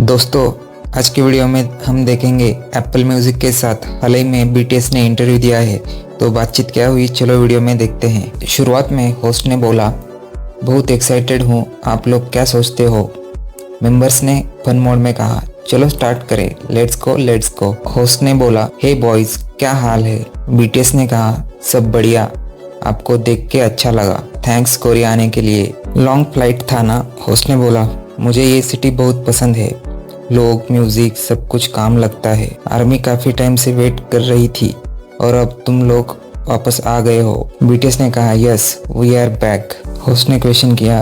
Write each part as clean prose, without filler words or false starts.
दोस्तों, आज की वीडियो में हम देखेंगे एप्पल म्यूजिक के साथ हाल ही में बीटीएस ने इंटरव्यू दिया है। तो बातचीत क्या हुई, चलो वीडियो में देखते हैं। शुरुआत में होस्ट ने बोला, बहुत एक्साइटेड हूँ, आप लोग क्या सोचते हो। मेंबर्स ने फन मोड में कहा, चलो स्टार्ट करें, लेट्स गो। होस्ट ने बोला, हे बॉयज, क्या हाल है। बीटीएस ने कहा, सब बढ़िया, आपको देख के अच्छा लगा, थैंक्स कोरिया आने के लिए। लॉन्ग फ्लाइट था ना। होस्ट ने बोला, मुझे ये सिटी बहुत पसंद है, लोग, म्यूजिक, सब कुछ काम लगता है। आर्मी काफी टाइम से वेट कर रही थी और अब तुम लोग वापस आ गए हो। बीटीएस ने कहा, yes we are back. Host ने क्वेश्चन किया,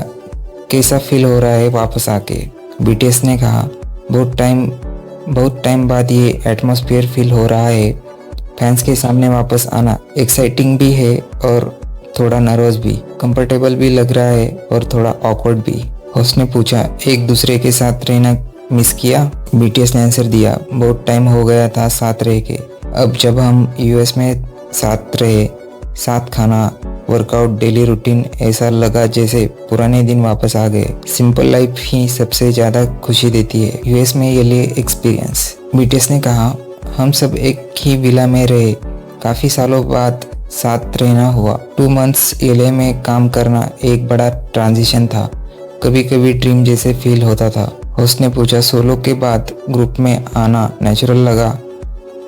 कैसा फील हो रहा है वापस आके। बीटीएस ने कहा, बहुत टाइम बाद ये एटमॉस्फेयर फील हो रहा है। फैंस के सामने वापस आना एक्साइटिंग भी है और थोड़ा नर्वस भी, कंफर्टेबल भी लग रहा है और थोड़ा ऑकवर्ड भी। होस्ट ने पूछा, एक दूसरे के साथ रहना मिस किया। बीटीएस ने आंसर दिया, बहुत टाइम हो गया था साथ रह के। अब जब हम यूएस में साथ रहे, साथ खाना, वर्कआउट, डेली रूटीन, ऐसा लगा जैसे पुराने दिन वापस आ गए। सिंपल लाइफ ही सबसे ज़्यादा खुशी देती है यूएस में ये लिए एक्सपीरियंस। बीटीएस ने कहा, हम सब एक ही विला में रहे, काफ़ी सालों बाद साथ रहना हुआ। 2 मंथ्स एलए में काम करना एक बड़ा ट्रांजिशन था, कभी कभी ड्रीम जैसे फील होता था। होस्ट ने पूछा, सोलो के बाद ग्रुप में आना नेचुरल लगा।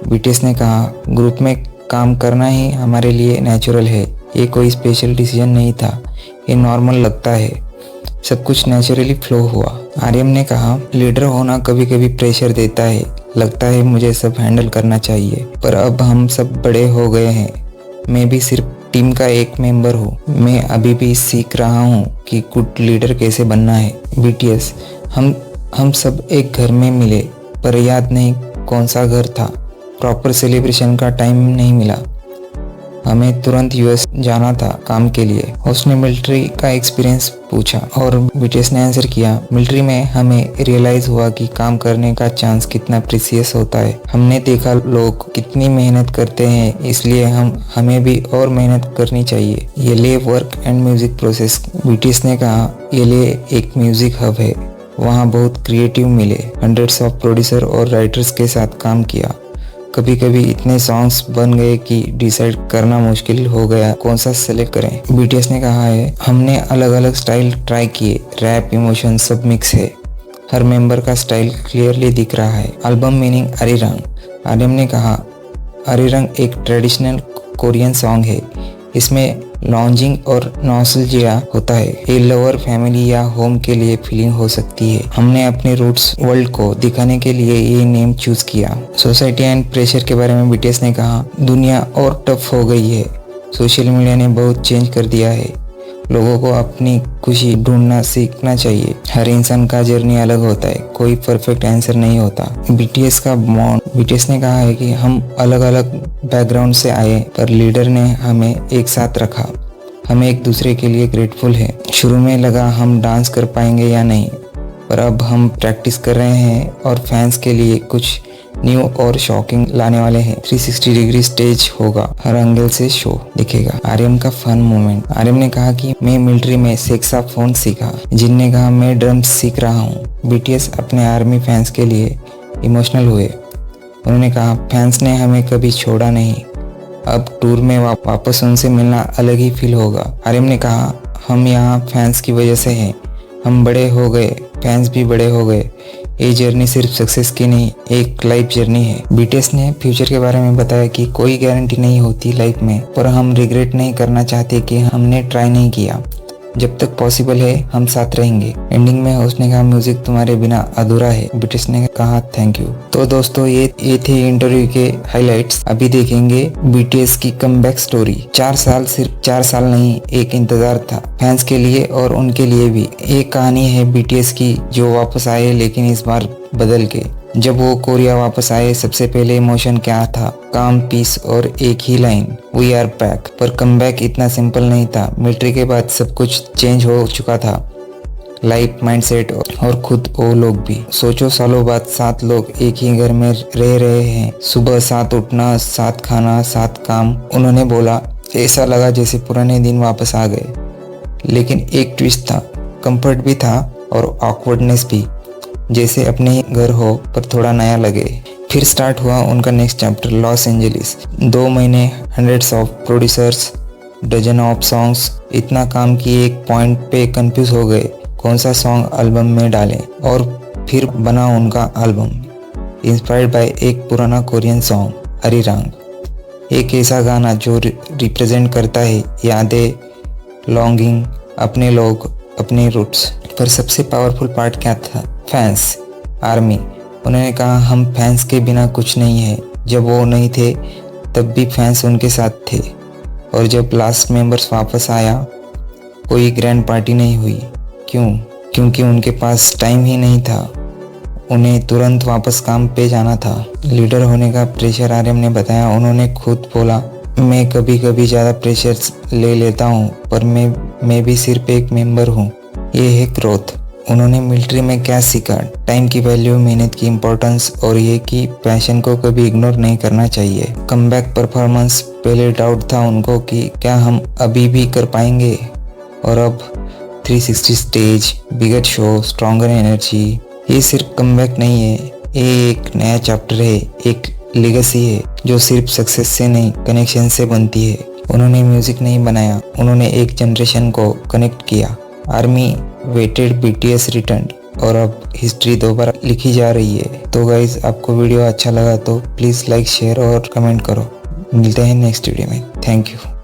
बीटीएस ने कहा, ग्रुप में काम करना ही हमारे लिए नेचुरल है, ये कोई स्पेशल डिसीजन नहीं था, ये नॉर्मल लगता है, सब कुछ नेचुरली फ्लो हुआ। आर्यम ने कहा, लीडर होना कभी कभी प्रेशर देता है, लगता है मुझे सब हैंडल करना चाहिए, पर अब हम सब बड़े हो गए हैं, मैं भी सिर्फ टीम का एक मेंबर हूँ, मैं अभी भी सीख रहा हूँ कि गुड लीडर कैसे बनना है। बीटीएस, हम सब एक घर में मिले, पर याद नहीं कौन सा घर था, प्रॉपर सेलिब्रेशन का टाइम नहीं मिला, हमें तुरंत यूएस जाना था काम के लिए। होस्ट ने मिलिट्री का एक्सपीरियंस पूछा और बीटीएस ने आंसर किया, मिलिट्री में हमें रियलाइज हुआ कि काम करने का चांस कितना प्रीसियस होता है। हमने देखा लोग कितनी मेहनत करते हैं, इसलिए हमें भी और मेहनत करनी चाहिए। ये लिए work and music process. BTS ने कहा, ये लिए एक म्यूजिक हब है, वहाँ बहुत क्रिएटिव मिले, हंड्रेड्स ऑफ प्रोड्यूसर और राइटर्स के साथ काम किया, कभी कभी इतने सॉन्ग्स बन गए कि डिसाइड करना मुश्किल हो गया कौन सा सेलेक्ट करें। बीटीएस ने कहा है, हमने अलग अलग स्टाइल ट्राई किए, रैप, इमोशन सब मिक्स है, हर मेंबर का स्टाइल क्लियरली दिख रहा है। Album meaning अरिरंग। आर्यम ने कहा, अरिरंग एक ट्रेडिशनल कोरियन सॉन्ग है, इसमें लॉन्जिंग और नॉस्टैल्जिया होता है, ये लवर, फैमिली या होम के लिए फीलिंग हो सकती है। हमने अपने रूट्स वर्ल्ड को दिखाने के लिए ये नेम चूज किया। सोसाइटी एंड प्रेशर के बारे में बीटीएस ने कहा, दुनिया और टफ हो गई है, सोशल मीडिया ने बहुत चेंज कर दिया है, लोगों को अपनी खुशी ढूंढना सीखना चाहिए, हर इंसान का जर्नी अलग होता है, कोई परफेक्ट आंसर नहीं होता। बीटीएस का बॉन्ड। बीटीएस ने कहा है कि हम अलग अलग बैकग्राउंड से आए, पर लीडर ने हमें एक साथ रखा, हम एक दूसरे के लिए ग्रेटफुल हैं। शुरू में लगा हम डांस कर पाएंगे या नहीं, पर अब हम प्रैक्टिस कर रहे हैं और फैंस के लिए कुछ न्यू और शॉकिंग लाने वाले हैं। 360 डिग्री स्टेज होगा, हर एंगल से शो दिखेगा। आर्यम का फन मोमेंट। आर्यम ने कहा कि मैं मिलिट्री में सैक्सोफोन सीखा। जिन ने कहा, मैं ड्रम्स सीख रहा हूँ। बीटीएस अपने आर्मी फैंस के लिए इमोशनल हुए, उन्होंने कहा, फैंस ने हमें कभी छोड़ा नहीं, अब टूर में वापस उनसे मिलना अलग ही फील होगा। आर्यम ने कहा, हम यहाँ फैंस की वजह से हैं, हम बड़े हो गए, फैंस भी बड़े हो गए, ये जर्नी सिर्फ सक्सेस की नहीं, एक लाइफ जर्नी है। बीटीएस ने फ्यूचर के बारे में बताया कि कोई गारंटी नहीं होती लाइफ में, पर हम रिग्रेट नहीं करना चाहते कि हमने ट्राई नहीं किया, जब तक पॉसिबल है हम साथ रहेंगे। एंडिंग में होस्ट ने कहा, म्यूजिक तुम्हारे बिना अधूरा है। बीटीएस ने कहा, थैंक यू। तो दोस्तों, ये थे इंटरव्यू के हाइलाइट्स। अभी देखेंगे बीटीएस की कमबैक स्टोरी। 4 साल, सिर्फ 4 साल नहीं, एक इंतजार था फैंस के लिए और उनके लिए भी। एक कहानी है बीटीएस की जो वापस आए, लेकिन इस बार बदल के। जब वो कोरिया वापस आए, सबसे पहले इमोशन क्या था, काम, पीस और एक ही लाइन, वी आर बैक। पर कमबैक इतना सिंपल नहीं था। मिलिट्री के बाद सब कुछ चेंज हो चुका था, लाइफ, माइंडसेट और खुद वो लोग भी। सोचो, सालों बाद 7 लोग एक ही घर में रह रहे हैं, सुबह साथ उठना, साथ खाना, साथ काम। उन्होंने बोला, ऐसा लगा जैसे पुराने दिन वापस आ गए। लेकिन एक ट्विस्ट था, कंफर्ट भी था और ऑकवर्डनेस भी। जैसे अपने ही घर हो पर थोड़ा नया लगे। फिर स्टार्ट हुआ उनका नेक्स्ट चैप्टर लॉस एंजलिस। 2 महीने, hundreds of producers, dozen of songs, इतना काम किए एक पॉइंट पे कंफ्यूज हो गए कौन सा सॉन्ग एल्बम में डालें, और फिर बना उनका एल्बम इंस्पायर्ड बाय एक पुराना कोरियन सॉन्ग अरिरांग, एक ऐसा गाना जो रिप्रेजेंट करता है यादें, लॉन्गिंग, अपने लोग, अपने रूट्स। पर सबसे पावरफुल पार्ट क्या था? Fans, army. उन्होंने कहा हम फैंस के बिना कुछ नहीं है। जब वो नहीं थे तब भी फैंस उनके साथ थे, और जब लास्ट मेंबर्स वापस आया कोई ग्रैंड पार्टी नहीं हुई। क्यों? क्योंकि उनके पास टाइम ही नहीं था, उन्हें तुरंत वापस काम पे जाना था। लीडर होने का प्रेशर आर्यम ने बताया। उन्होंने खुद बोला, मैं कभी कभी ज़्यादा प्रेशर ले लेता हूँ, पर मैं भी सिर्फ एक मेंबर हूँ। ये है ग्रोथ। उन्होंने मिलिट्री में क्या सीखा? टाइम की वैल्यू, मेहनत की इम्पोर्टेंस, और ये कि पैशन को कभी इग्नोर नहीं करना चाहिए। कमबैक परफॉर्मेंस, पहले डाउट था उनको कि क्या हम अभी भी कर पाएंगे, और अब 360 स्टेज, बिगर शो, स्ट्रॉन्गर एनर्जी। ये सिर्फ कमबैक नहीं है, ये एक नया चैप्टर है, एक लेगेसी है जो सिर्फ सक्सेस से नहीं कनेक्शन से बनती है। उन्होंने म्यूजिक नहीं बनाया, उन्होंने एक जनरेशन को कनेक्ट किया। आर्मी वेटेड, बीटीएस रिटर्न, और अब हिस्ट्री दोबारा लिखी जा रही है। तो गाइज, आपको वीडियो अच्छा लगा तो प्लीज़ लाइक, शेयर और कमेंट करो। मिलते हैं नेक्स्ट वीडियो में। Thank you.